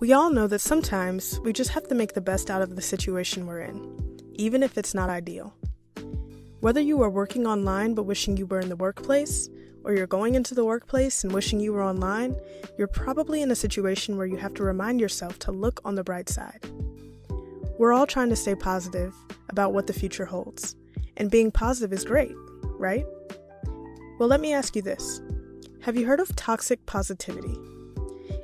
We all know that sometimes we just have to make the best out of the situation we're in, even if it's not ideal. Whether you are working online but wishing you were in the workplace, or you're going into the workplace and wishing you were online, you're probably in a situation where you have to remind yourself to look on the bright side. We're all trying to stay positive about what the future holds, and being positive is great, right? Well, let me ask you this. Have you heard of toxic positivity?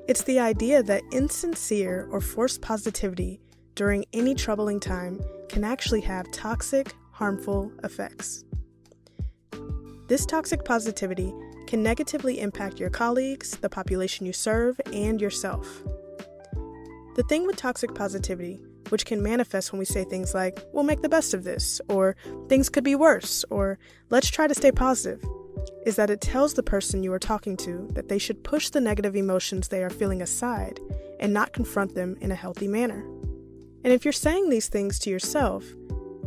It's the idea that insincere or forced positivity during any troubling time can actually have toxic, harmful effects. This toxic positivity can negatively impact your colleagues, the population you serve, and yourself. The thing with toxic positivity, which can manifest when we say things like, we'll make the best of this, or things could be worse, or let's try to stay positive, is that it tells the person you are talking to that they should push the negative emotions they are feeling aside and not confront them in a healthy manner. And if you're saying these things to yourself,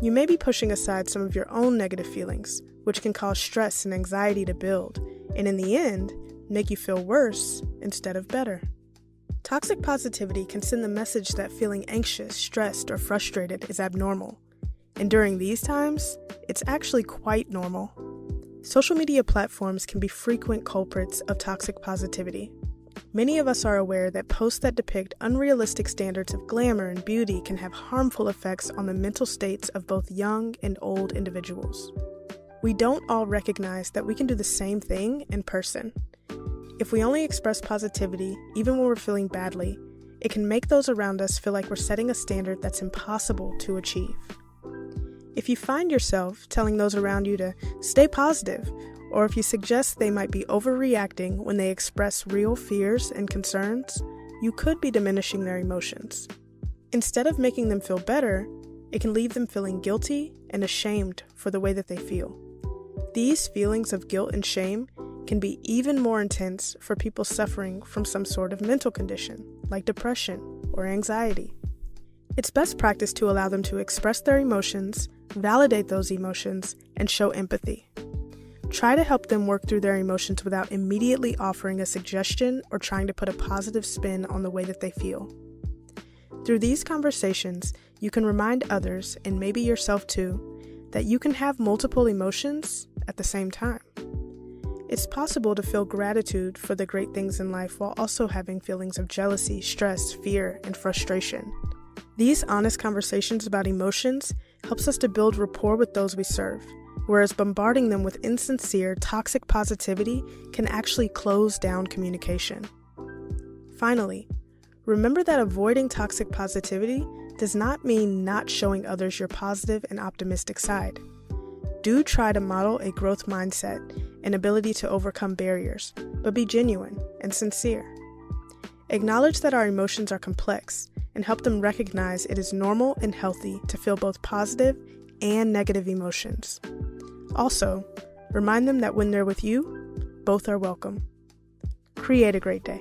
you may be pushing aside some of your own negative feelings, which can cause stress and anxiety to build, and in the end, make you feel worse instead of better. Toxic positivity can send the message that feeling anxious, stressed, or frustrated is abnormal. And during these times, it's actually quite normal. Social media platforms can be frequent culprits of toxic positivity. Many of us are aware that posts that depict unrealistic standards of glamour and beauty can have harmful effects on the mental states of both young and old individuals. We don't all recognize that we can do the same thing in person. If we only express positivity, even when we're feeling badly, it can make those around us feel like we're setting a standard that's impossible to achieve. If you find yourself telling those around you to stay positive, or if you suggest they might be overreacting when they express real fears and concerns, you could be diminishing their emotions. Instead of making them feel better, it can leave them feeling guilty and ashamed for the way that they feel. These feelings of guilt and shame can be even more intense for people suffering from some sort of mental condition, like depression or anxiety. It's best practice to allow them to express their emotions, validate those emotions, and show empathy. Try to help them work through their emotions without immediately offering a suggestion or trying to put a positive spin on the way that they feel. Through these conversations, you can remind others, and maybe yourself too, that you can have multiple emotions at the same time. It's possible to feel gratitude for the great things in life while also having feelings of jealousy, stress, fear, and frustration. These honest conversations about emotions helps us to build rapport with those we serve, whereas bombarding them with insincere, toxic positivity can actually close down communication. Finally, remember that avoiding toxic positivity does not mean not showing others your positive and optimistic side. Do try to model a growth mindset and ability to overcome barriers, but be genuine and sincere. Acknowledge that our emotions are complex and help them recognize it is normal and healthy to feel both positive and negative emotions. Also, remind them that when they're with you, both are welcome. Create a great day.